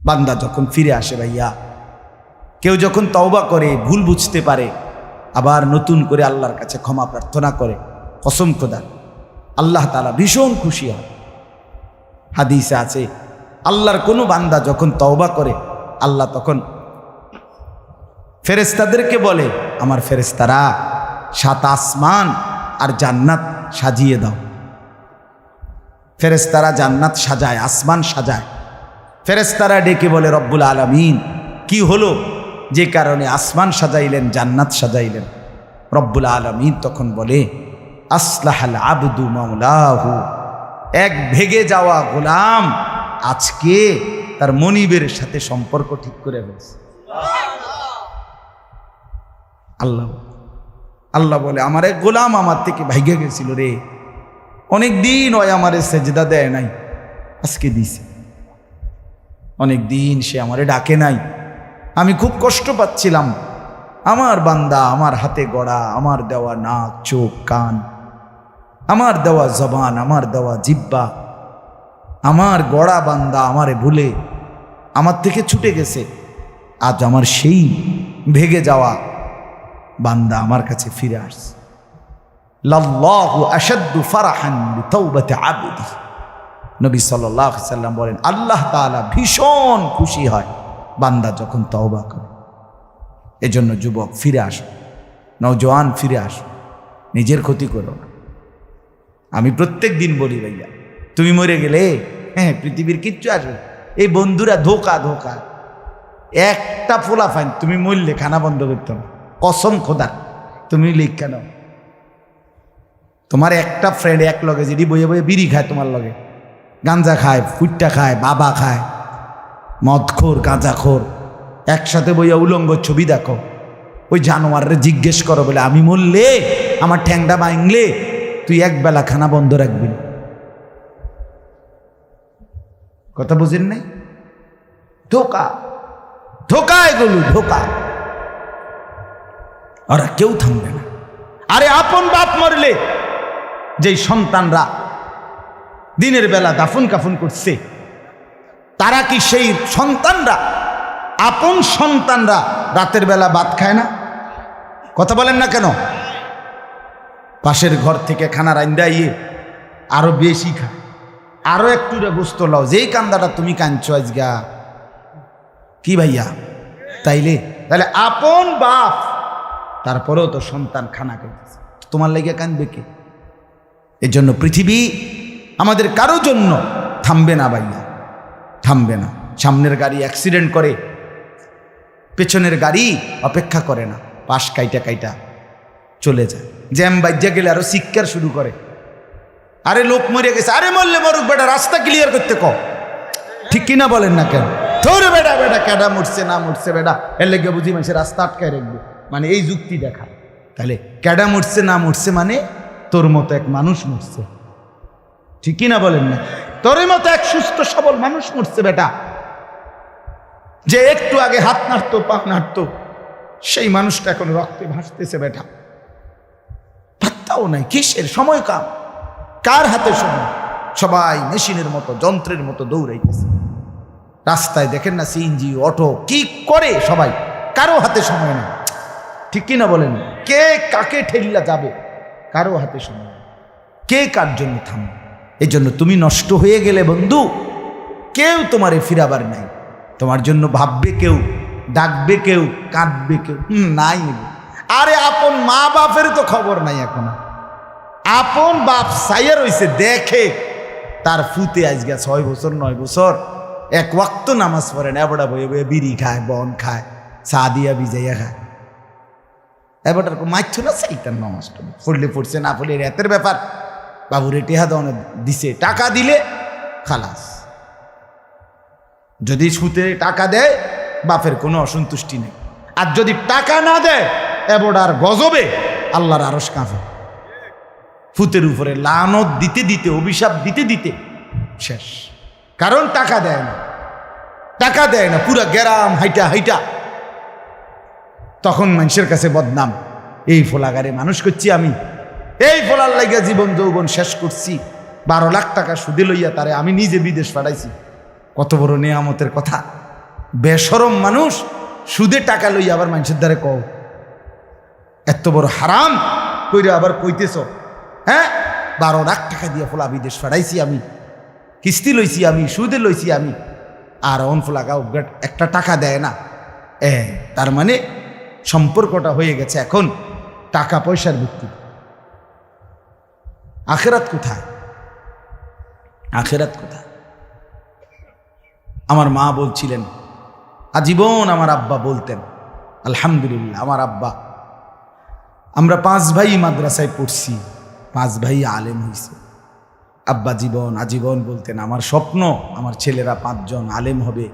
বান্দা যখন ফিরে আসে ভাইয়া, কেউ যখন তওবা করে, ভুল বুঝতে পারে, আবার নতুন করে আল্লাহর কাছে ক্ষমা প্রার্থনা করে, কসম খোদা আল্লাহ তাআলা ভীষণ খুশি হয়। হাদিসে আছে আল্লাহর কোনো বান্দা যখন তওবা করে, আল্লাহ তখন ফেরেশতাদেরকে বলে, আমার ফেরেশতারা 7 আসমান আর জান্নাত সাজিয়ে দাও। ফেরেশতারা জান্নাত সাজায়, আসমান সাজায়। ফেরেশতারা ডেকে বলে, রব্বুল আলামিন কি হলো যে কারণে আসমান সাজাইলেন, জান্নাত সাজাইলেন? রব্বুল আলামিন তখন বলে, আসলাহাল আবদু মাওলাহু, এক ভেগে যাওয়া গোলাম আজকে তার মনিবের সাথে সম্পর্ক ঠিক করে ফেলছে। আল্লাহ বলে, আমার এক গোলাম আমার থেকে ভাইগে গেছিল রে, অনেক দিন ওই আমারে সেজদা দেয় নাই, আজকে দিছে। অনেক দিন সে আমারে ডাকে নাই, আমি খুব কষ্ট পাচ্ছিলাম। আমার বান্দা আমার হাতে গড়া, আমার দেওয়া নাক, চোখ, কান, আমার দেওয়া জবান, আমার দেওয়া জিহ্বা, আমার গড়া বান্দা আমারে ভুলে আমার থেকে ছুটে গেছে। আজ আমার সেই ভেগে যাওয়া বান্দা আমার কাছে ফিরে আসছে। লাল্লাহু আশাদ্দু ফারাহান বিতাওবাতি আবদি, নবী সাল্লাল্লাহু আলাইহি ওয়াসাল্লাম বলেন, আল্লাহ তাআলা ভীষণ খুশি হয় বান্দা যখন তওবা করে। এজন্য যুবক ফিরে আসো, নওজোয়ান ফিরে আসো, নিজের ক্ষতি করো না। আমি প্রত্যেক দিন বলি ভাইয়া, তুমি মরে গেলে হ্যাঁ পৃথিবীর কিচ্ছু আসবে, এই বন্ধুরা ধোকা ধোকা। একটা ফোলা ফাইন, তুমি মরলে খানা বন্ধ করতে না, কসম খোদা তুমি লিখা নাও। তোমার একটা ফ্রেন্ড এক লগে যদি বইয়ে বইয়ে বিড়ি খায়, তোমার লগে গাঞ্জা খায়, ফুটটা খায়, বাবা খায়, মদখোর, গাঁজাখোর, একসাথে বইয়া উলঙ্গ ছবি দেখো, ওই জানোয়াররে জিজ্ঞেস করো বলে, আমি মরলে আমার ঠ্যাংটা ভাঙলে তুই একবেলা খানা বন্ধ রাখবি না। কথা বুঝেন নাই? ধোকা ধোকা, এগুলো ধোকা। ওরা কেউ থামবে না। আরে আপন বাপ মরলে যেই সন্তানরা দিনের বেলা দাফন কাফন করছে, তারা কি সেই সন্তানরা, আপন সন্তানরা রাতের বেলা ভাত খায় না? কথা বলেন না কেন? পাশের ঘর থেকে খানা রান্দাইয়ে আরো বেশি খায়, আরো একটু গোস্ত লাও, যেই কান্দাটা তুমি কাঁদছো আজগা কি ভাইয়া, তাইলে তাহলে আপন বাপ, তারপরেও তো সন্তান খানা খাইতেছে, তোমার লেগে কাঁদবে কে? এর জন্য পৃথিবী আমাদের কারো জন্য থামবে না ভাইয়া, থামবে না। সামনের গাড়ি অ্যাক্সিডেন্ট করে, পেছনের গাড়ি অপেক্ষা করে না, পাশ কাইটা কাইটা চলে যায়। জ্যাম বাজ্যা গেলে আরো চিৎকার শুরু করে, আরে লোক মরে গেছে, আরে মরলে মরুক বেটা, রাস্তা ক্লিয়ার করতে কও। ঠিক কিনা বলেন না কেন? ধরে বেটা বেটা কেডা মরছে না মরছে বেটা, এর লেগে বুঝি মানুষের রাস্তা আটকায় রাখবে, মানে এই যুক্তি দেখা। তাহলে কেডা মরছে না মরছে মানে তোর মতো এক মানুষ মরছে। ঠিক কিনা বলেন না? তোর মতো এক সুস্থ সবল মানুষ মরছে বেটা, যে একটু আগে হাত নাড়তো, পা নাড়তো, সেই মানুষটা এখন রক্তে ভাসতেছে বেটা। পাত্তাও নাই, কিসের সময় কাম, কার হাতে সময়? সবাই মেশিনের মতো, যন্ত্রের মতো দৌড়াইতেছে। রাস্তায় দেখেন না সিএনজি, অটো কি করে সবাই, কারো হাতে সময় নেই। ঠিক কিনা বলেন? কে কাকে ঠেলিয়া যাবে, কারো হাতে সময় নেই, কে কার জন্য থামবে। এই জন্য তুমি নষ্ট হয়ে গেলে বন্ধু, কেউ তোমারে ফিরাবার নাই। তোমার জন্য ভাববে কেউ, ডাকবে কেউ, কাঁদবে কেউ নাই। আরে আপন মা বাপের তো খবর নাই এখন। আপন বাপ সাইয়া রইছে, দেখে তার ফুতে আজকে 6 বছর 9 বছর এক ওয়াক্ত নামাজ পড়ে না, এবড়া বয়ে বয়ে বিড়ি খায়, বন খায়, চা দিয়া ভিজাইয়া খায়। এবারটার মাইছ না সেইটার নামাজটা পড়লে পড়ছে, না পড়লে রাতের ব্যাপার। বাবুরে টেহা দনে দিছে, টাকা দিলে খালাস। যদি সুতে টাকা দেয় বাপের কোনো অসন্তুষ্টি নেই, আর যদি টাকা না দেয় এবড়ার গজবে আল্লাহর আরশ কাঁপে। ফুতের উপরে লানত দিতে দিতে, অভিশাপ দিতে দিতে শেষ। কারণ টাকা দেয় না, টাকা দেয় না, পুরা গ্রাম হাইটা হাইটা তখন মানুষের কাছে বদনাম, এই ফোলাগারে মানুষ করছি আমি, এই ফোলার লাগিয়া জীবন যৌবন শেষ করছি, 12 লাখ টাকা সুদে লইয়া তারে আমি নিজে বিদেশ পাঠাইছি। কত বড় নেয়ামতের কথা। বেশরম মানুষ সুদে টাকা লইয়া আবার মানুষের দ্বারে কও এত বড় হারাম কইরে আবার কইতেছ, হ্যাঁ 12 লাখ টাকা দিয়ে ফোলা বিদেশ ফাড়াইছি আমি, কিস্তি লইছি আমি, সুদে লইছি আমি, আর অন ফোলাগা একটা টাকা দেয় না। তার মানে সম্পর্কটা হয়ে গেছে এখন টাকা পয়সার ভিত্তিতে। আখেরাত কোথায়? আখেরাত কোথায়? আমার মা বলছিলেন, আজীবন আমার আব্বা বলতেন, আলহামদুলিল্লাহ আমার আব্বা, আমরা 5 ভাই মাদ্রাসায় পড়ছি, 5 ভাই আলেম হয়েছে। আব্বা আজীবন বলতেন, আমার স্বপ্ন আমার ছেলেরা 5 জন আলেম হবে,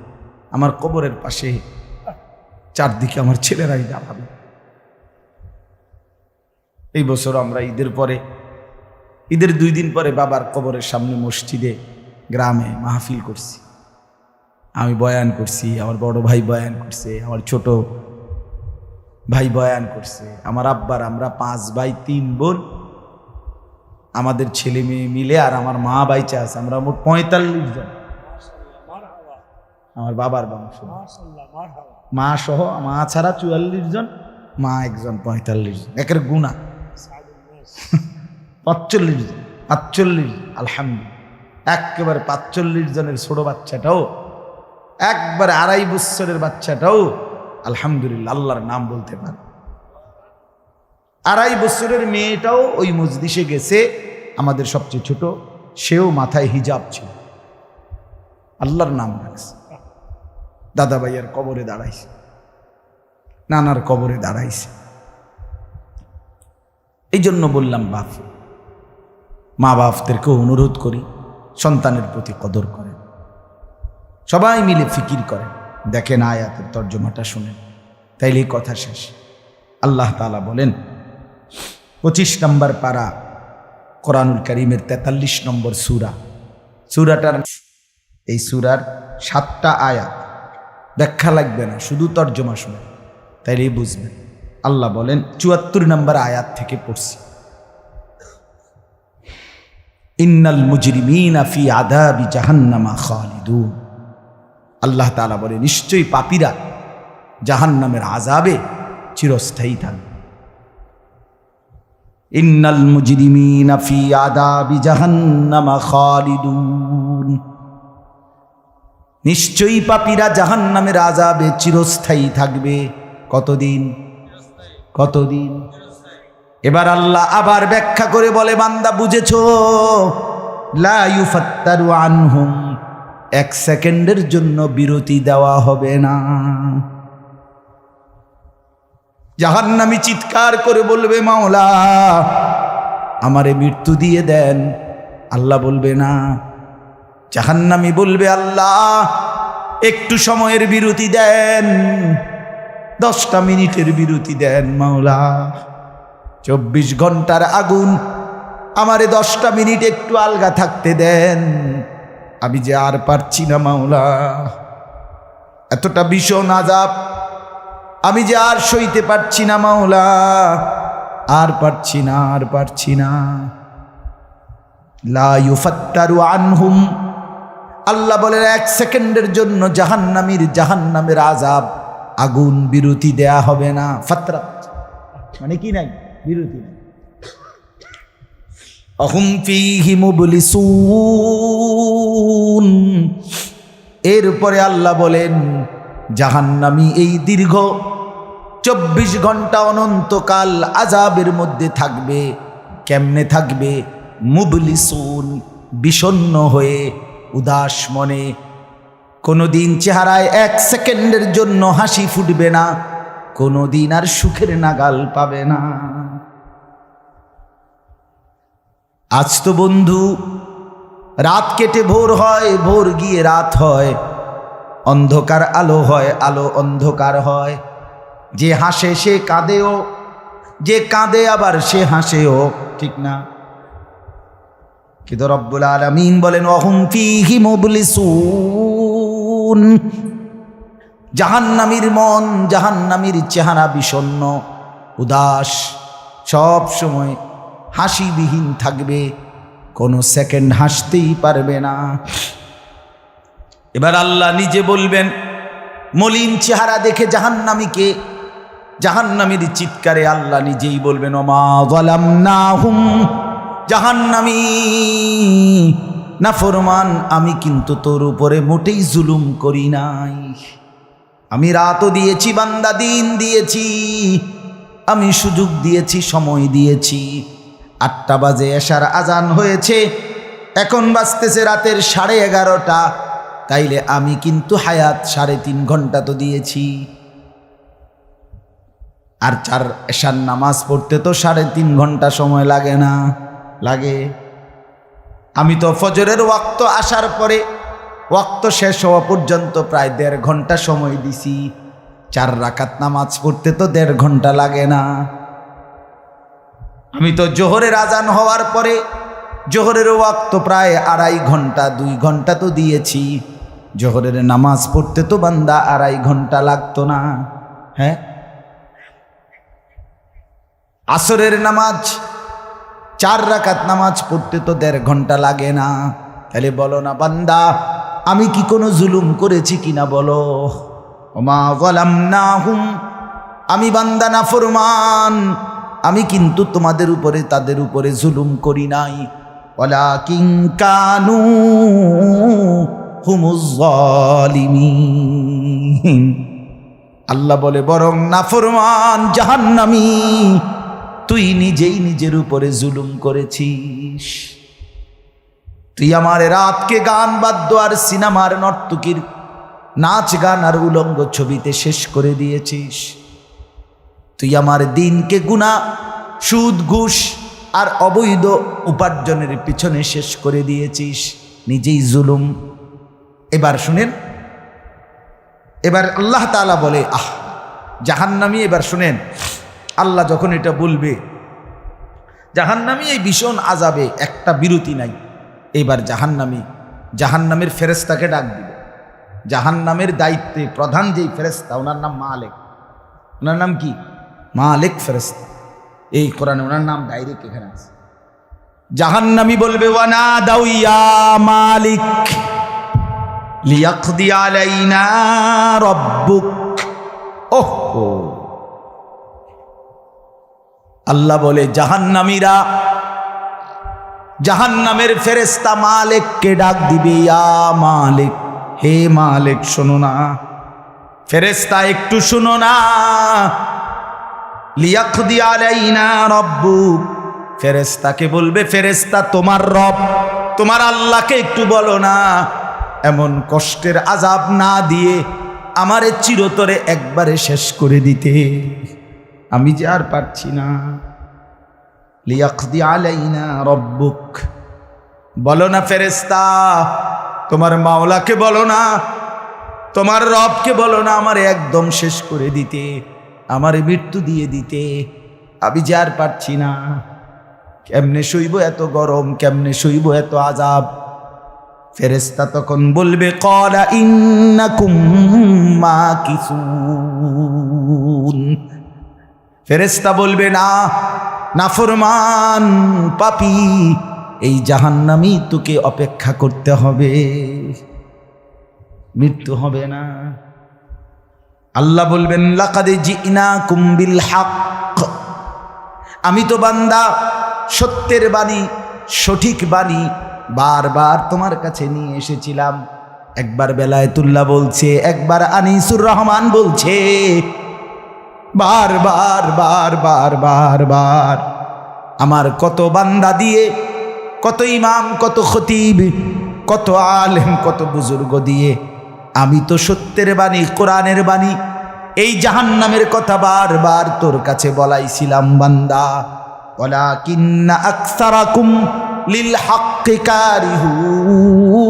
আমার কবরের পাশে চারদিকে আমার ছেলেরাই দাঁড়াবে। এই বছর আমরা ঈদের 2 দিন পরে বাবার কবরের সামনে মসজিদে গ্রামে মাহফিল করছি। আমি বয়ান করছি, আমার বড় ভাই বয়ান করছে, আমার ছোট ভাই বয়ান করছে, আমার আব্বার, আমরা 5 ভাই 3 বোন, আমাদের ছেলে মেয়ে মিলে আর আমার মা বাইচা আছে, আমরা মোট 45 জন। আমার বাবার বংশ, মা সহ, মা ছাড়া 44 জন, মা একজন 45 জন, একের গুণা 45 জন, 45 আলহামদুলিল্লাহ। একেবারে 45 জনের ছোট বাচ্চাটাও, একবারে 2.5 বছরের বাচ্চাটাও আলহামদুলিল্লাহ আল্লাহর নাম বলতে পারে। 2.5 বছরের মেয়েটাও ওই মজলিসে গেছে, আমাদের সবচেয়ে ছোট, সেও মাথায় হিজাব ছিল, আল্লাহর নাম রাখছে। দাদা ভাইয়ার কবরে দাঁড়াইছে, নানার কবরে দাঁড়াইছে। এই জন্য বললাম মা বাপদেরকে অনুরোধ করি সন্তানের প্রতি কদর করেন, সবাই মিলে ফিকির করেন, দেখেন আয়াতের তর্জমাটা শুনেন, তাইলেই কথা শেষ। আল্লাহ তাআলা বলেন 25 নম্বর পারা কোরআনুল কারীমের 43 নম্বর সূরাটার, এই সূরার 7টা আয়াত, ব্যাখ্যা লাগবে না, শুধু তর্জমা শুনেন, তাইলেই বুঝবেন। আল্লাহ বলেন 74 নম্বর আয়াত থেকে পড়ছি, ইন্নাল মুজরিমিনা ফি আযাবি জাহান্নামা খালিদুন। আল্লাহ তাআলা বলে, নিশ্চয়ই পাপীরা জাহান্নামের আযাবে চিরস্থায়ী থাকবে। ইন্নাল মুজরিমিনা ফি আযাবি জাহান্নামা খালিদুন, নিশ্চয়ই পাপীরা জাহান্নামের আযাবে চিরস্থায়ী থাকবে। কতদিন? এবার আল্লাহ আবার ব্যাখ্যা করে বলে, বান্দা বুঝেছো? লা ইউফাত্তারু আনহুম, 1 সেকেন্ডের জন্য বিরতি দেওয়া হবে না। জাহান্নামী চিৎকার করে বলবে, মাওলা আমারে মৃত্যু দিয়ে দেন। আল্লাহ বলবে না। জাহান্নামী বলবে, আল্লাহ একটু সময়ের বিরতি দেন, 10টা মিনিটের বিরতি দেন মাওলা। 24 ঘন্টার আগুন, আমারে 10টা মিনিট একটু আলগা থাকতে দেন, আমি যে আর পারছি না মাওলা, এতটা ভীষণ আযাব আমি যে আর সইতে পারছি না মাওলা, আর পারছি না। লা ইউফাত্তারু আনহুম, আল্লাহ বলেন 1 সেকেন্ডের জন্য জাহান্নামের আযাব, আগুন বিরতি দেয়া হবে না। ফাতরাত মানে কি নাই? বিরতি নাই। আহুম ফীহি মুবলিসুন, এরপরে আল্লাহ বলেন জাহান্নামী এই দীর্ঘ 24 ঘন্টা অনন্তকাল আযাবের মধ্যে থাকবে। কেমনে থাকবে? মুবলিসুন, বিষণ্ণ হয়ে, উদাস মনে। কোনোদিন চেহারায় 1 সেকেন্ডের জন্য হাসি ফুটবে না, কোনোদিন আর সুখের নাগাল পাবে না। আজ তো বন্ধু রাত কেটে ভোর হয়, ভোর গিয়ে রাত হয়, অন্ধকার আলো হয়, আলো অন্ধকার হয়। যে হাসে সে কাঁদেও, যে কাঁদে আবার সে হাসেও, ঠিক না? কিন্তু রব্বুল আলামিন বলেন ওয়াহুম ফীহি মুবলিসুন, জাহান্নামীর মন, জাহান্নামীর চেহারা বিষণ্ণ, উদাস, সব সময় হাসিবিহীন থাকবে, কোনো সেকেন্ড হাসতেই পারবে না। এবার আল্লাহ নিজে বলবেন মলিন চেহারা দেখে জাহান্নামীকে, জাহান্নামীর চিৎকারে আল্লাহ নিজেই বলবেন ওমা যালামনাহুম, জাহান্নামী নাফরমান আমি কিন্তু তোর উপরে মোটেই জুলুম করি নাই। আমি রাতও দিয়েছি বান্দা, দিন দিয়েছি, আমি সুযোগ দিয়েছি, সময় দিয়েছি। 8টা বাজে এশার আজান হয়েছে, এখন বাজতেছে রাতের 11:30। তাইলে আমি কিন্তু হায়াত 3.5 ঘন্টা তো দিয়েছি। আর 4 এশার নামাজ পড়তে তো 3.5 ঘন্টা সময় লাগে না? লাগে। আমি তো ফজরের ওয়াক্ত আসার পরে ওয়াক্ত শেষ হওয়া পর্যন্ত প্রায় 1.5 ঘন্টা সময় দিছি। 4 রাকাত নামাজ পড়তে তো 1.5 ঘন্টা লাগে না? আমি তো জোহরের আজান হওয়ার পরে জোহরের ওয়াক্ত প্রায় 2.5 ঘন্টা, 2 ঘন্টা তো দিয়েছি। জোহরের নামাজ পড়তে তো বান্দা 2.5 ঘন্টা লাগতো না? হ্যাঁ। আসরের নামাজ 4 রাকাত নামাজ পড়তে তো 1.5 ঘন্টা লাগে না? তাহলে বলো না বান্দা আমি কি কোনো জুলুম করেছি কিনা বলো? ওমা যালামনাহুম, আমি বান্দা নাফরমান, আমি কিন্তু তোমাদের উপরে তাদের উপরে জুলুম করি নাই। ওয়ালাকিন কানু হুমুজ জালিমিন। আল্লাহ বলে বরং নাফরমান জাহান্নামী তুই নিজেই নিজের উপরে জুলুম করেছিস। তুই আমার রাতকে গান বাদ্য আর সিনেমার নর্তকীর নাচ গান আর উলঙ্গ ছবিতে শেষ করে দিয়েছিস। তুই আমার দিনকে গুনাহ, সুদ, ঘুষ আর অবৈধ উপার্জনের পিছনে শেষ করে দিয়েছিস, নিজেই জুলুম। এবার শুনেন, এবার আল্লাহ তাআলা বলে জাহান্নামী, এবার শুনেন আল্লাহ যখন এটা বলবে জাহান্নামী এই ভীষণ আযাবে একটা বিরতি নাই। এবার জাহান্নামের ফেরেশতাকে ডাক দিবে। জাহান্নামের দায়িত্বে প্রধান যেই ফেরেশতা, ওনার নাম মালিক। ওনার নাম কি? মালিক ফেরেশতা। এই কোরআনে ওনার নাম ডাইরেক্ট এখানে আছে। জাহান্নামী বলবে ওয়ানাদাউ ইয়া মালিক লিয়াকদি আলাইনা রাব্বুক। ওহো, আল্লাহ বলে জাহান্নামীরা, জাহান্নামের ফেরেশতা মালিককে ডাক দিবে ইয়া মালিক, হে মালিক শোনো না। ফেরেশতা একটু শোনো না। লিয়াকদি আলাইনা রাব্বুক, ফেরেশতাকে বলবে ফেরেশতা তোমার রব, তোমার আল্লাহকে একটু বলো না এমন কষ্টের আযাব না দিয়ে আমারে চিরতরে একবারে শেষ করে দিতে, আমি যে আর পারছি না। লিয়াকদি আলাইনা রাব্বুক, বলো না ফেরেশতা, তোমার মাওলাকে বলো না, তোমার রবকে বলো না আমারে একদম শেষ করে দিতে, আমারে মৃত্যু দিয়ে দিতে, আমি যে আর পারছি না। কেমনে সইব এত গরম, কেমনে সইব এত আযাব? ফেরেশতা তখন বলবে ক্বালা ইন্নাকুম মাকিসুন। ফেরেশতা বলবে না নাফরমান পাপী, এই জাহান্নামী তোকে অপেক্ষা করতে হবে, মৃত্যু হবে না। আল্লাহ বলবেন লাকাদ জিনাকুম বিল হক, আমি তো বান্দা সত্যের বাণী, সঠিক বাণী বারবার তোমার কাছে নিয়ে এসেছিলাম। একবার বেলায়েতুল্লাহ বলছে, একবার আনিসুর রহমান বলছে, বারবার বারবার বারবার আমার কত বান্দা দিয়ে, কত ইমাম, কত খতিব, কত আলেম, কত বুজুর্গ দিয়ে আমি তো সত্যের বাণী, কোরআনের বাণী, এই জাহান্নামের কথা বারবার তোর কাছে বলাইছিলাম বান্দা। ওয়ালাকিন্না আকসারাকুম লিল হাক্কি কারিহুন,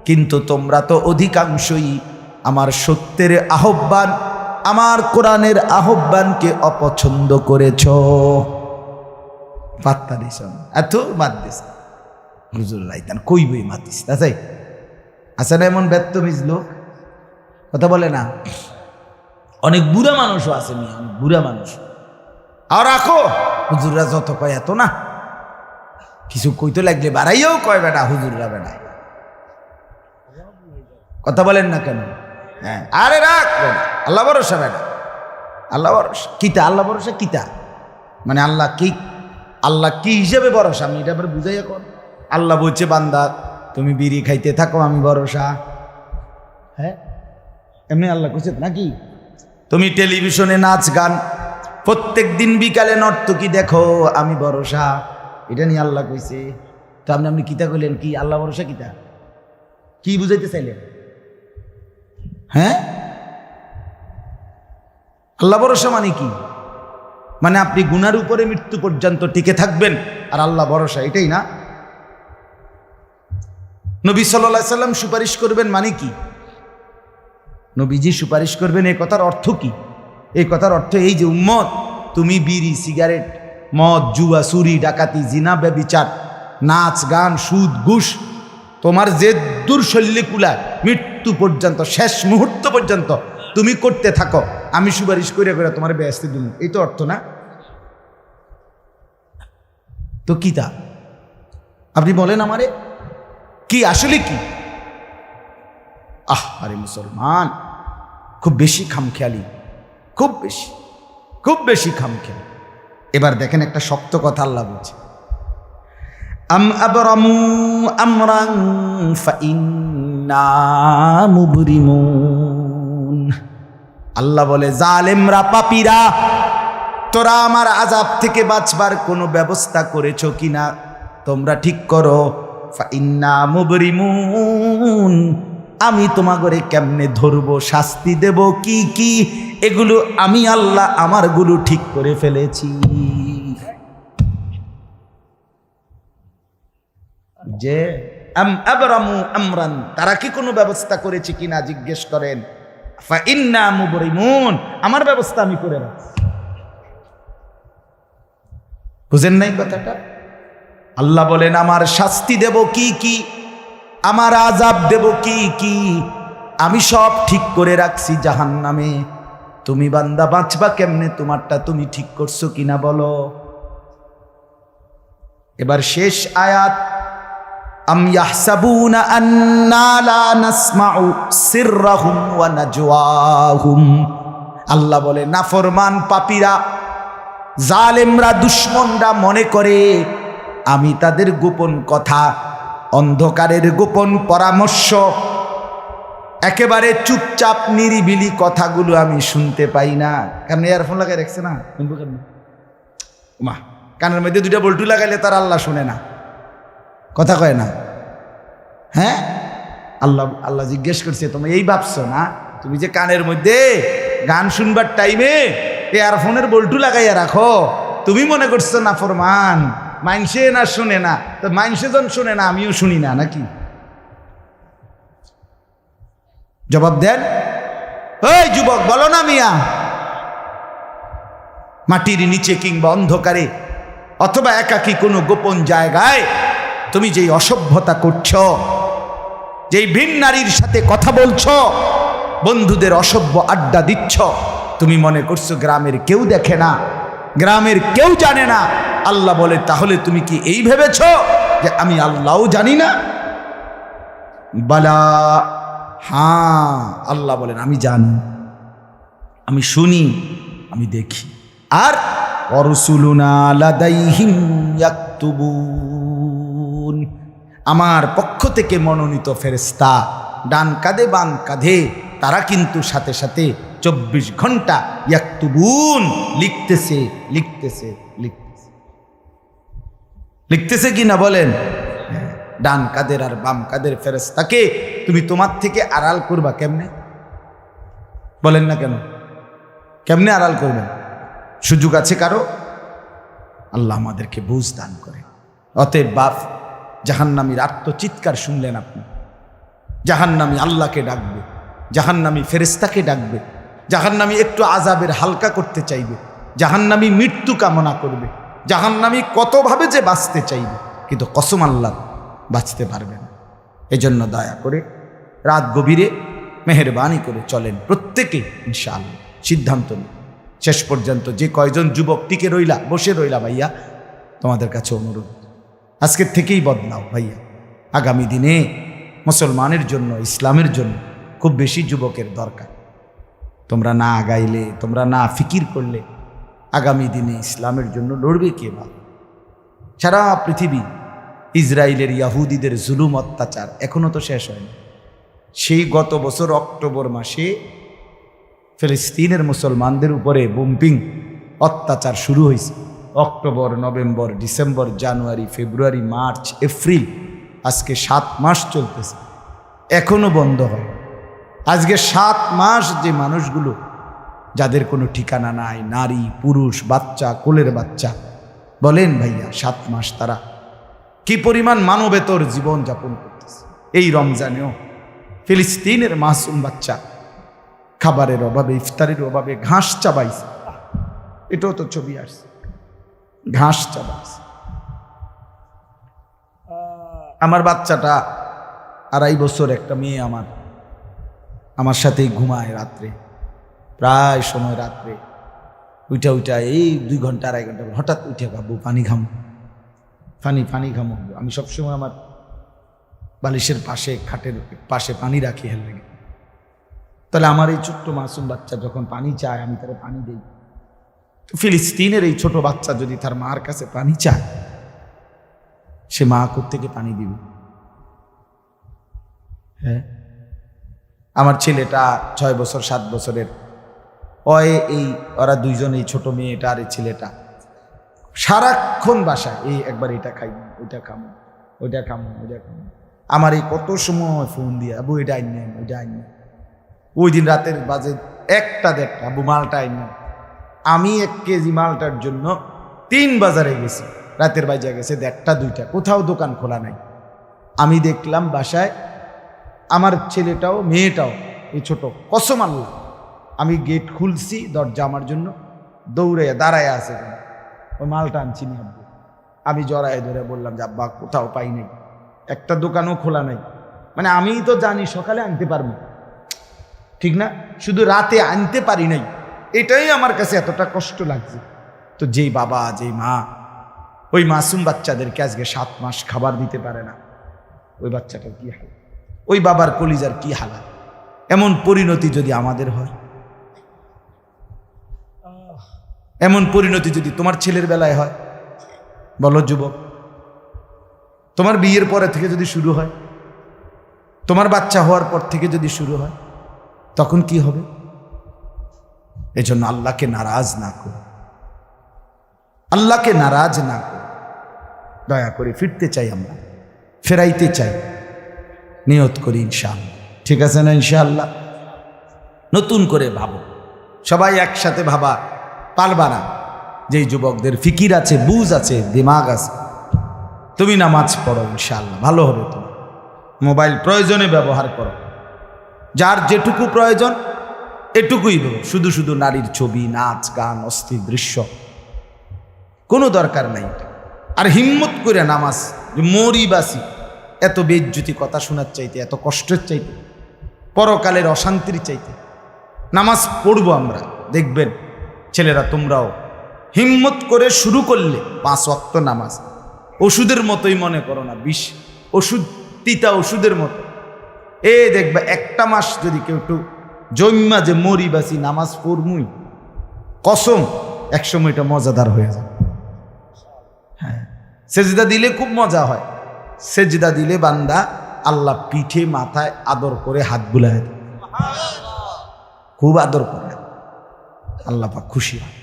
কিন্তু তোমরা তো অধিকাংশই আমার সত্যের আহ্বান, আমার কোরআনের আহ্বানকে অপছন্দ করেছ। পাত্তা দিস এত বাদ দিস হুজুর রাইতান কই বই মাতিস তাই আছে না এমন ব্যর্থমিজ লোক, কথা বলে না। অনেক বুড়া মানুষও আছে, অনেক বুড়া মানুষ। আর রাখো হুজুররা যত কয় এত না, কিছু কইতে লাগলে বাড়াইয়াও কয় বেটা হুজুররা বেড়ায়, কথা বলেন না কেন? হ্যাঁ, আরে রাখ বেটা, আল্লাহ ভরসা বেটা, আল্লাহ ভরসা কিতা, আল্লাহ ভরসা কিতা মানে আল্লাহ কি, আল্লাহ কি হিসেবে ভরসা আমি এটা আবার বুঝাই এখন। আল্লাহ বলছে বান্দা তুমি বিড়ি খাইতে থাকো আমি ভরসা। হ্যাঁ, এমনি আল্লাহ কইছে নাকি? তুমি টেলিভিশনে নাচ গান প্রত্যেক দিন বিকালে নর্তকী দেখো আমি ভরসা, এটা নিয়ে আল্লাহ কইছে। তো আপনি কিতা কইলেন কি আল্লাহ ভরসা কিতা, কি বুঝাইতে চাইলেন? হ্যাঁ, আল্লাহ ভরসা মানে কি? মানে আপনি গুনার উপরে মৃত্যু পর্যন্ত টিকে থাকবেন আর আল্লাহ ভরসা, এটাই না? নবী সাল্লাল্লাহু আলাইহি সাল্লাম সুপারিশ করবেন মানে কি? নবীজি সুপারিশ করবেন এই কথার অর্থ কি? এই কথার অর্থ এই যে উম্মত তুমি বিড়ি সিগারেট মদ জুয়া চুরি ডাকাতি জিনা ব্যভিচার নাচ গান সুদ ঘুষ তোমার যে দুর্শল্যে কুলায় মৃত্যু পর্যন্ত শেষ মুহূর্ত পর্যন্ত তুমি করতে থাকো, আমি সুপারিশ করে করে তোমার বেহেশতে দিব, এই তো অর্থ না? তো কি তা আপনি বলেন আমারে কি আসলে কি? আরে মুসলমান খুব বেশি খামখেয়ালি, খুব বেশি খামখেয়ালি। এবার দেখেন একটা শক্ত কথা আল্লাহ বলছে, আম আবরামু আমরান ফাইন্না মুবরিমুন। আল্লাহ বলে জালেমরা পাপীরা তোরা আমার আযাব থেকে বাঁচবার কোনো ব্যবস্থা করেছো কিনা তোমরা ঠিক করো। ফাইন্না মুবরিমুন, আমি তোমাগরে কেমনে ধরবো শাস্তি দেব কি কি এগুলো আমি আল্লাহ আমারগুলো ঠিক করে ফেলেছি। যে আম আবরামু আমরান, তারা কি কোনো ব্যবস্থা করেছে কিনা জিজ্ঞেস করেন। ফাইন্না মুবরিমুন, আমার ব্যবস্থা আমি করে রাখছি। বুঝেন নাই কথাটা? আল্লাহ বলেন আমার শাস্তি দেব কি কি, আমার আযাব দেব কি কি আমি সব ঠিক করে রাখছি জাহান্নামে। তুমি বান্দা বাঁচবা কেমনে তোমারটা তুমি ঠিক করছো কিনা বলো। এবার শেষ আয়াত, আম ইয়াহসাবুনা আন্না লা নাসমাউ সিররাহুম ওয়া নাজওয়াহুম। আল্লাহ বলে নাফরমান পাপীরা জালেমরা দুশমনরা মনে করে আমি তাদের গোপন কথা অন্ধকারের গোপন পরামর্শ একেবারে চুপচাপ নিরিবিলি কথাগুলো আমি শুনতে পাই না। কারণ ইয়ারফোন লাগাই রাখছে না, শুনবো কেন? মা কানের মধ্যে দুইটা বল্টু লাগাইলে তার আল্লাহ শুনে না, কথা কয় না। হ্যাঁ, আল্লাহ জিজ্ঞেস করছে তুমি এই ভাবছো না তুমি যে কানের মধ্যে গান শুনবার টাইমে ইয়ারফোনের বল্টু লাগাইয়া রাখো, তুমি মনে করছো না ফরমান মাইনসে না শুনে না, তো মাইনসে যখন শুনে না আমিও শুনি না নাকি? জবাব দেন, ওই যুবক বলো না মিয়া। মাটির নিচে কিংবা অন্ধকারে অথবা একাকী কোনো গোপন জায়গায় তুমি যেই অসভ্যতা করছো, যেই ভিন নারীর সাথে কথা বলছো, বন্ধুদের অসভ্য আড্ডা দিচ্ছ, তুমি মনে করছো গ্রামের কেউ দেখে না, গ্রামের কেউ জানে না। আল্লাহ বলে তাহলে তুমি কি এই ভেবেছ যে আমি আল্লাহও জানি না? বালা, হ্যাঁ আল্লাহ বলেন আমি জানি, আমি শুনি, আমি দেখি। আর অরসুলুনা লাদাইহিম ইয়াকতুবুন, আমার পক্ষ থেকে মনোনীত ফেরেশতা ডান কাঁধে বাম কাঁধে তারা কিন্তু সাথে সাথে 24 ঘন্টা ইয়াকতুবুন লিখতেছে লিখতেছে লিখতেছে লিখতেছে কি না বলেন? ডান কাদের আর বাম কাদের ফেরেশতাকে তুমি তোমার থেকে আড়াল করবা কেমনে? বলেন না কেন? কেমনে আড়াল করবেন? সুযোগ আছে কারো? আল্লাহ আমাদেরকে বুঝ দান করে। অতএব বাপ, জাহান্নামীর আত্মচিৎকার শুনলেন আপনি, জাহান্নামী আল্লাহকে ডাকবে, জাহান্নামী ফেরেশতাকে ডাকবে, জাহান্নামী একটু আযাবের হালকা করতে চাইবে, জাহান্নামী মৃত্যু কামনা করবে, জাহান্নামী কতভাবে যে বাঁচতে চাইবে, কিন্তু কসম আল্লাহ বাঁচতে পারবে না। এজন্য দয়া করে রাত গভীরে মেহেরবানি করে চলেন প্রত্যেকে ইনশাআল্লাহ। সিদ্ধান্ত নিন শেষ পর্যন্ত। যে কয়জন যুবক টিকে রইলা, বসে রইলা, ভাইয়া তোমাদের কাছে অনুরোধ, আজকের থেকেই বদলাও ভাইয়া। আগামী দিনে মুসলমানের জন্য, ইসলামের জন্য খুব বেশি যুবকের দরকার। তোমরা না আগাইলে, তোমরা না ফিকির করলে আগামী দিনে ইসলামের জন্য লড়বে কে? ভাব, সারা পৃথিবী ইসরায়েলের ইয়াহুদিদের জুলুম অত্যাচার এখনো তো শেষ হয়নি। সেই গত বছর অক্টোবর মাসে ফিলিস্তিনের মুসলমানদের উপরে বোম্পিং অত্যাচার শুরু হয়েছে। অক্টোবর, নভেম্বর, ডিসেম্বর, জানুয়ারি, ফেব্রুয়ারি, মার্চ, এপ্রিল, আজকে 7 মাস চলতেছে, এখনো বন্ধ হয়। আজকে 7 মাস যে মানুষগুলো, যাদের কোনো ঠিকানা নাই, নারী, পুরুষ, বাচ্চা, কোলের বাচ্চা, বলেন ভাইয়া 7 মাস তারা কি পরিমাণ মানবেতর জীবন যাপন করতেছে। এই রমজানেও ফিলিস্তিনের মাসুম বাচ্চা খাবারের অভাবে, ইফতারের অভাবে ঘাস চাবাইছে। এটাও তো ছবি আসছে, ঘাস চাবাইছে। আমার বাচ্চাটা 2.5 বছর, একটা মেয়ে আমার সাথেই ঘুমায় রাত্রে, প্রায় সময় রাত্রে উইটা এই 2 ঘন্টা 2.5 ঘন্টা হঠাৎ উঠে ভাববো পানি ঘামো, পানি ঘামো। আমি সবসময় আমার বালিশের পাশে, খাটের পাশে পানি রাখি হেল লেগে। তাহলে আমার এই ছোট্ট মাসুম বাচ্চা যখন পানি চায়, আমি তারা পানি দেই। তো ফিলিস্তিনের এই ছোট বাচ্চা যদি তার মার কাছে পানি চায়, সে মা কোত্থেকে পানি দিবে? হ্যাঁ, আমার ছেলেটা 6 বছর 7 বছরের, ওরা দুইজন, এই ছোট মেয়েটা আর এই ছেলেটা সারাক্ষণ বাসায় এই একবার এটা খাই, ওইটা খামো, ওইটা খামো, ওইটা খামো। আমার এই কত সময় ফোন দিয়ে, আবু এটা আইন নেন, ওইটা আইন নেন। ওই দিন রাতের বাজে 1টা-1:30, আবু মালটা আইন নেন। আমি 1 কেজি মালটার জন্য 3 বাজারে গেছি, রাতের বাজে গেছে 1:30-2টা, কোথাও দোকান খোলা নাই। আমি দেখলাম বাসায় আমার ছেলেটাও মেয়েটাও, এই ছোট, কসম আল্লাহ, আমি গেট খুলছি, দরজা আমার জন্য দৌড়ে দাঁড়ায় আছে, ওই মালটা আনছি নি আব্বু। আমি জড়ায় ধরে বললাম যে আব্বা কোথাও পাই নাই, একটা দোকানও খোলা নাই। মানে আমি তো জানি সকালে আনতে পারবো, ঠিক না, শুধু রাতে আনতে পারি নাই, এটাই আমার কাছে এতটা কষ্ট লাগছে। তো যেই বাবা, যেই মা ওই মাসুম বাচ্চাদেরকে আজকে 7 মাস খাবার দিতে পারে না, ওই বাচ্চাটার কি হাল, ওই বাবার কলিজার কি হালাত। এমন পরিণতি যদি আমাদের হয়, এমন পরিণতি যদি তোমার ছেলের বেলায় হয়, বলো যুবক, তোমার বিয়ের পরে থেকে যদি শুরু হয়, তোমার বাচ্চা হওয়ার পর থেকে যদি শুরু হয়, তখন কি হবে? এজন্য আল্লাহকে নারাজ না করো, আল্লাহকে নারাজ না করো। দয়া করে ফিরতে চাই, আমরা ফেরাইতে চাই, নিয়ত করি ইনশাআল্লাহ। ঠিক আছে না? ইনশাআল্লাহ নতুন করে ভাবো, সবাই একসাথে ভাবা পারবা না। যেই যুবকদের ফিকির আছে, বুঝ আছে, দিমাগ আছে, তুমি নামাজ পড়ো, ইনশাআল্লাহ ভালো হবে। তুমি মোবাইল প্রয়োজনে ব্যবহার করো, যার যেটুকু প্রয়োজন এটুকুই বলো। শুধু শুধু নারীর ছবি, নাচ, গান, অস্থির দৃশ্য কোনো দরকার নাই। আর হিম্মত করে নামাজ, মরি বাসি, এত বেজ্জুতি কথা শোনার চাইতে, এত কষ্টের চাইতে, পরকালের অশান্তির চাইতে নামাজ পড়বো আমরা। দেখবেন ছেলেরা, তোমরাও হিম্মত করে শুরু করলে 5 ওয়াক্ত নামাজ ওষুধের মতোই মনে করো না, বিষ ওষুধ, তিতা ওষুধের মতো। দেখবে 1টা মাস যদি কেউ একটু জন্মা যে মরি বাসি নামাজ পড়মুই, কসম একসময় এটা মজাদার হয়ে যায়। হ্যাঁ, সেজদা দিলে খুব মজা হয়। সেজদা দিলে বান্দা আল্লাহ পিঠে মাথায় আদর করে হাত বুলায়, খুব আদর করে, আল্লাহ পাক খুশি হয়,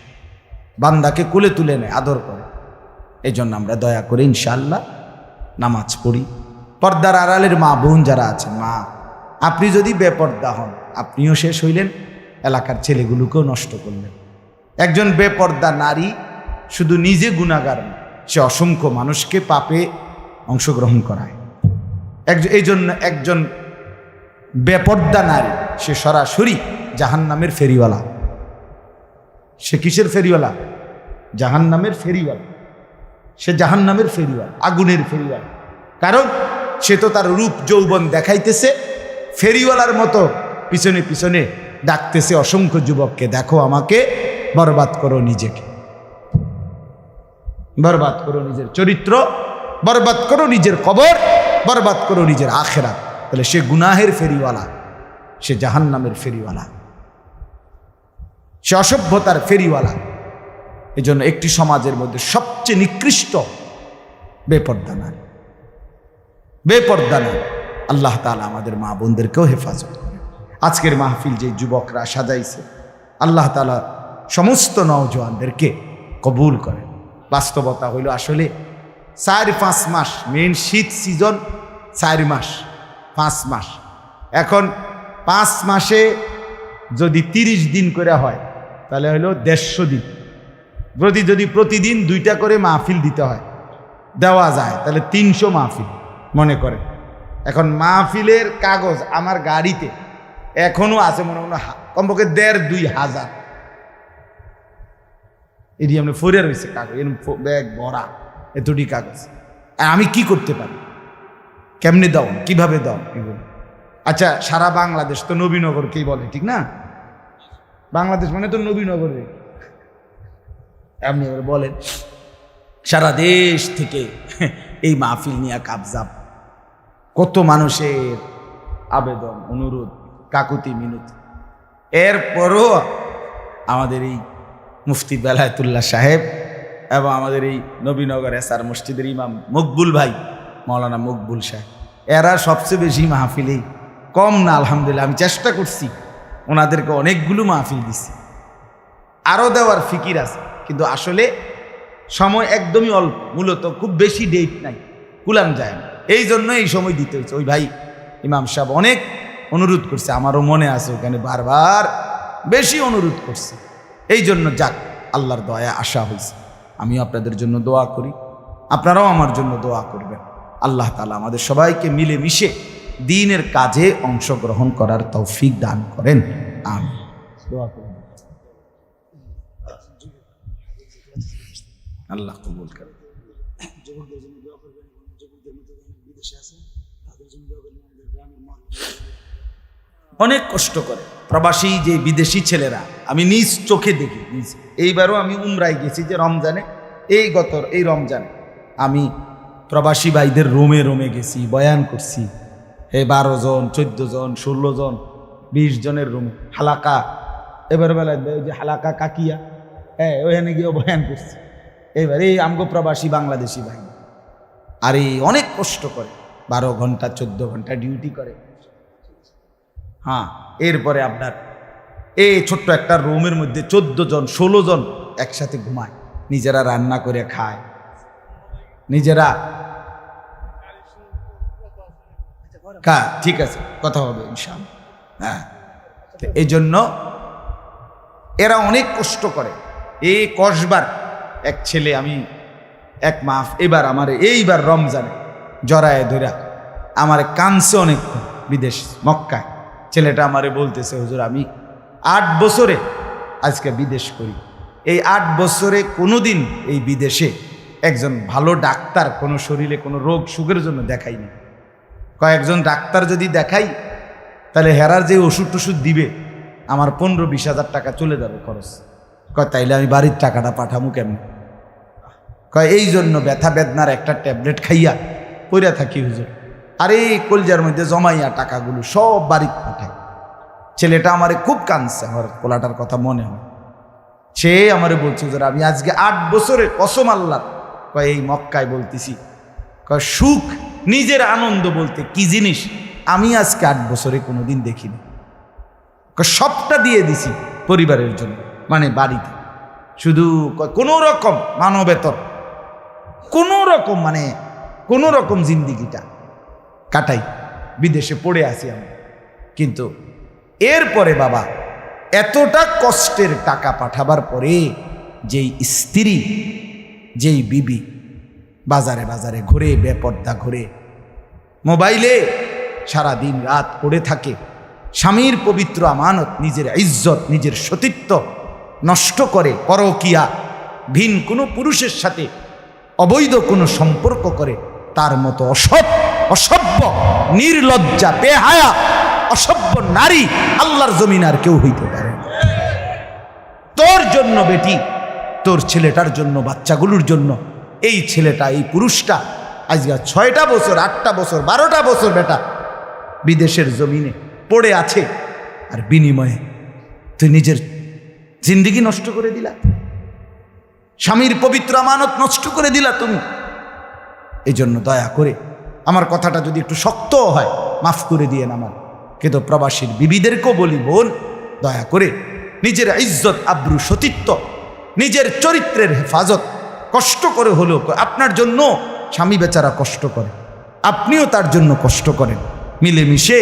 বান্দাকে কোলে তুলে নেয়, আদর করে। এই জন্য আমরা দয়া করে ইনশাআল্লাহ নামাজ পড়ি। পর্দার আড়ালের মা বোন যারা আছেন, মা, আপনি যদি বেপর্দা হন, আপনিও শেষ হইলেন, এলাকার ছেলেগুলোকেও নষ্ট করলেন। একজন বেপর্দা নারী শুধু নিজে গুনাহগার না, সে অসংখ্য মানুষকে পাপে অংশগ্রহণ করায়। এই জন্য একজন বেপর্দা নারী, সে সরাসরি জাহান্নামের ফেরিওয়ালা। সে কিসের ফেরিওয়ালা? জাহান্নামের ফেরিওয়ালা। সে জাহান্নামের ফেরিওয়ালা, আগুনের ফেরিওয়ালা। কারণ সে তো তার রূপ যৌবন দেখাইতেছে, ফেরিওয়ালার মতো পিছনে পিছনে ডাকতেছে অসংখ্য যুবককে, দেখো আমাকে, বরবাদ করো নিজেকে, বরবাদ করো নিজের চরিত্র, বরবাদ করো নিজের কবর, বরবাদ করো নিজের আখেরাত। তাহলে সে গুনাহের ফেরিওয়ালা, সে জাহান্নামের ফেরিওয়ালা, সে অসভ্যতার ফেরিওয়ালা। এজন্য একটি সমাজের মধ্যে সবচেয়ে নিকৃষ্ট বেপর্দা নারী, বেপর্দা নারী। আল্লাহ তাআলা আমাদের মা বোনদেরকেও হেফাজত করে। আজকের মাহফিল যে যুবকরা সাজাইছে, আল্লাহ তাআলা সমস্ত নওজোয়ানদেরকে কবুল করে। বাস্তবতা হইল আসলে 4-5 মাস, মেন শীত সিজন 4 মাস 5 মাস। এখন 5 মাসে যদি 30 দিন করে হয় তাহলে হলো 150 দিন। যদি প্রতিদিন 2টা করে মাহফিল দিতে হয়, দেওয়া যায়, তাহলে 300 মাহফিল মনে করে। এখন মাহফিলের কাগজ আমার গাড়িতে এখনো আছে, মনে মনে কমপক্ষে 1,500-2,000 এটি আমরা ফরে রয়েছে কাগজ, ব্যাগ ভরা এতটি কাগজ। আর আমি কি করতে পারি, কেমনে দাও, কিভাবে দাও এগুলো? আচ্ছা, সারা বাংলাদেশ তো নবীনগরকেই বলে, ঠিক না? বাংলাদেশ মানে তো নবীনগর। আপনি এবার বলেন, সারা দেশ থেকে এই মাহফিল নিয়ে কাবজাব, কত মানুষের আবেদন, অনুরোধ, কাকুতি মিনতি। এরপরও আমাদের এই মুফতি বেলায়েতুল্লাহ সাহেব এবং আমাদের এই নবীনগর এসআর মসজিদের ইমাম মকবুল ভাই, মৌলানা মকবুল সাহেব, এরা সবচেয়ে বেশি মাহফিলেই কম না। আলহামদুলিল্লাহ, আমি চেষ্টা করছি, ওনাদেরকে অনেকগুলো মাহফিল দিছি, আরও দেওয়ার ফিকির আছে, কিন্তু আসলে সময় একদমই অল্প। মূলত খুব বেশি ডেট নাই, কুলাম যায় না, এই জন্য এই সময় দিতে হচ্ছে। ওই ভাই ইমাম সাহেব অনেক অনুরোধ করছে, আমারও মনে আছে, ওখানে বারবার বেশি অনুরোধ করছে। এই জন্য যাক, আল্লাহর দয়া আশা হয়েছে। আমিও আপনাদের জন্য দোয়া করি, আপনারাও আমার জন্য দোয়া করবেন। আল্লাহ তাআলা আমাদের সবাইকে মিলেমিশে দ্বীনের কাজে অংশগ্রহণ করার তৌফিক দান করেন। আমিন। দোয়া করুন, আল্লাহ কবুল করেন। অনেক কষ্ট করে প্রবাসী যে বিদেশি ছেলেরা, আমি নিজ চোখে দেখি। এইবারও আমি উমরায় গেছি, যে রমজানে, এই রমজানে আমি প্রবাসী ভাইদের রোমে রোমে গেছি, বয়ান করছি। 12 জন, 14 জন, 16 জন, 20 জনের রুমে হালাকা। এবার বেলায় ওই যে হালাকা কাকিয়া, ওখানে গিয়েও বয়ান করছি। এবার এই আমগো প্রবাসী বাংলাদেশি ভাই, আর এই অনেক কষ্ট করে, 12 ঘন্টা 14 ঘন্টা ডিউটি করে। হ্যাঁ, এরপরে আপনার এই ছোট্ট একটা রুমের মধ্যে 14 জন 16 জন একসাথে ঘুমায়, নিজেরা রান্না করে খায়, নিজেরা। ঠিক আছে, কথা হবে ইনশাআল্লাহ। হ্যাঁ, এই জন্য এরা অনেক কষ্ট করে। এই কসবার এক ছেলে, আমি এক মাস এবার আমার এইবার রমজানে জড়ায় ধরা আমার কানছে অনেকক্ষণ, বিদেশ মক্কায়। ছেলেটা আমারে বলতেছে, হুজুর আমি 8 বছরে আজকে বিদেশ করি, এই 8 বছরে কোনোদিন এই বিদেশে একজন ভালো ডাক্তার কোনো শরীরে কোনো রোগ সুখের জন্য দেখাইনি। কয়েকজন ডাক্তার যদি দেখাই, তাহলে হেরার যে ওষুধ টষুধ দিবে আমার 15-20 হাজার টাকা চলে যাবে খরচ। তাইলে আমি বাড়ির টাকাটা পাঠামু কেমন? এই জন্য ব্যথা বেদনার একটা ট্যাবলেট খাইয়া পইরা থাকি হুজুর, আর এই কলজার মধ্যে জমাইয়া টাকাগুলো সব বাড়িতে পাঠায়। ছেলেটা আমারে খুব কাঁদছে, আমার পোলাটার কথা মনে হয়। সে আমারে বলছে, হুজুর আমি আজকে 8 বছরের কসম আল্লাহ, এই মক্কায় বলতেছি, সুখ নিজের আনন্দ বলতে কি জিনিস আমি আজকে 8 বছরে কোনোদিন দেখিনি। সবটা দিয়ে দিছি পরিবারের জন্য, মানে বাড়িতে, শুধু কোনো রকম মানবেতর, কোনো রকম মানে কোনো রকম জিন্দিগিটা কাটাই, বিদেশে পড়ে আসি আমি। কিন্তু এরপরে বাবা, এতটা কষ্টের টাকা পাঠাবার পরে যেই স্ত্রী, যেই বিবি বাজারে বাজারে ঘুরে, বেপর্দা ঘুরে, মোবাইলে সারা দিন রাত পড়ে থাকে, স্বামীর পবিত্র আমানত, নিজের ইজ্জত, নিজের সতীত্ব নষ্ট করে, পরকিয়া, ভিন কোনো পুরুষের সাথে অবৈধ কোনো সম্পর্ক করে, তার মতো অসভ্য, নির্লজ্জা, বেহায়া, অসভ্য নারী আল্লাহর জমিন আর কেউ হইতে পারে না। তোর জন্য বেটি, তোর ছেলেটার জন্য, বাচ্চাগুলোর জন্য এই ছেলেটা, এই পুরুষটা আজকে 6টা বছর, 8টা বছর, 12টা বছর বেটা বিদেশের জমিনে পড়ে আছে, আর বিনিময়ে তুই নিজের জিন্দেগি নষ্ট করে দিলা, স্বামীর পবিত্র আমানত নষ্ট করে দিলা তুমি। এই জন্য দয়া করে আমার কথাটা যদি একটু শক্ত হয় মাফ করে দিয়েন আমার, কিন্তু প্রবাসীর বিবিদেরকেও বলি, বোন দয়া করে নিজের ইজ্জত আব্রু সতীত্ব, নিজের চরিত্রের হেফাজত কষ্ট করে হলেও, আপনার জন্য স্বামী বেচারা কষ্ট করে, আপনিও তার জন্য কষ্ট করেন, মিলেমিশে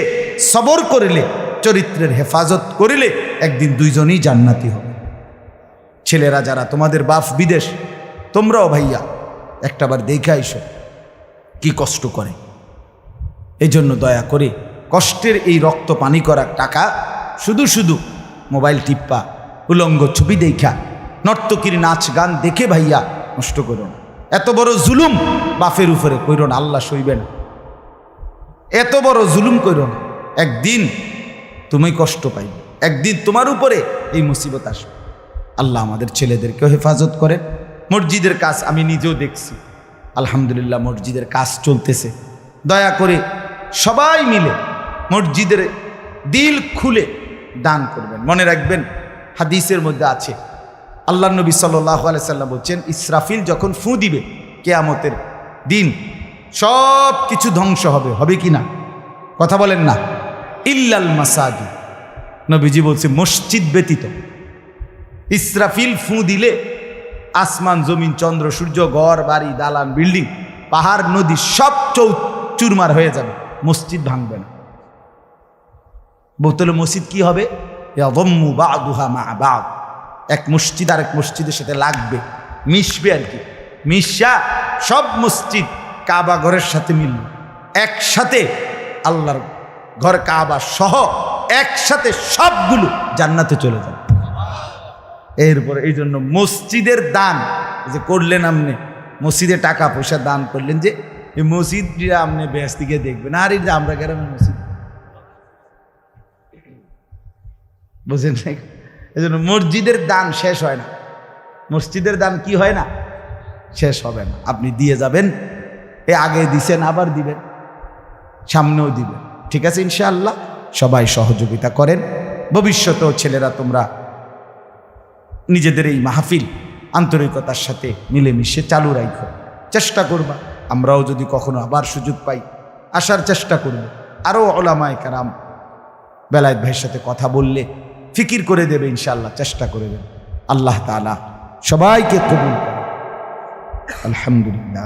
সবর করিলে, চরিত্রের হেফাজত করিলে একদিন দুইজনই জান্নাতি হবে। ছেলেরা যারা তোমাদের বাপ বিদেশ, তোমরাও ভাইয়া একটাবার দেখে আইসো কি কষ্ট করে। এই জন্য দয়া করে কষ্টের এই রক্ত পানি করা টাকা শুধু শুধু মোবাইল টিপ্পা, উলঙ্গ ছবি দেখা, নর্তকীর নাচ গান দেখে ভাইয়া নষ্ট করো না। এত বড় জুলুম বাপের উপরে কইরো না, আল্লাহ সইবে না। এত বড় জুলুম কইরো না, একদিন তুমি কষ্ট পাইবে, একদিন তোমার উপরে এই মুসিবত আসবে। আল্লাহ আমাদের ছেলেদেরকেও হেফাজত করেন। মসজিদের কাজ আমি নিজেও দেখছি, আলহামদুলিল্লাহ মসজিদের কাজ চলতেছে। দয়া করে সবাই মিলে মসজিদের দিল খুলে দান করবেন। মনে রাখবেন হাদিসের মধ্যে আছে, আল্লাহ নবী সাল্লাল্লাহু আলাইহি সাল্লাম বলছেন, ইসরাফিল যখন ফু দিবে কিয়ামতের দিন সব কিছু ধ্বংস হবে, হবে কি না? কথা বলেন না। ইল্লাল মাসাজিদ, নবীজি বলছে মসজিদ ব্যতীত। ইসরাফিল ফু দিলে আসমান জমিন চন্দ্র সূর্য ঘর বাড়ি দালান বিল্ডিং পাহাড় নদী সব চুরমার হয়ে যাবে, মসজিদ ভাঙবে না। বোতলে মসজিদ কি হবে? ইয়াযম্মু বা'দুহা মা বা'দ, এক মসজিদ আর এক মসজিদের সাথে লাগবে, মিশবে আর কি। মিশা সব মসজিদ কাবা ঘরের সাথে মিলবে, একসাথে আল্লাহর ঘর কাবা সহ একসাথে সবগুলো জান্নাতে চলে যাবে। এরপর এই জন্য মসজিদের দান যে করলেন, আপনি মসজিদে টাকা পয়সা দান করলেন, যে এই মসজিদটা আপনি বেহেশত থেকে দেখবেন। আর এই যে আমরা গ্রামের মসজিদ, বুঝলেন? এই জন্য মসজিদের দান শেষ হয় না, মসজিদের দান কি হয় না, শেষ হবে না। আপনি দিয়ে যাবেন, এ আগে দিছেন আবার দিবেন, সামনেও দিবেন, ঠিক আছে ইনশাআল্লাহ। সবাই সহযোগিতা করেন। ভবিষ্যতেও ছেলেরা তোমরা নিজেদের এই মাহফিল আন্তরিকতার সাথে মিলেমিশে চালু রাখো, চেষ্টা করবা। আমরাও যদি কখনো আবার সুযোগ পাই আসার চেষ্টা করব। আরও ওলামায়ে কেরাম বেলায়েত ভাইয়ের সাথে কথা বললে ফিকির করে দেবে ইনশাআল্লাহ, চেষ্টা করে দেবে। আল্লাহ তাআলা সবাইকে কবুল করে। আলহামদুলিল্লাহ।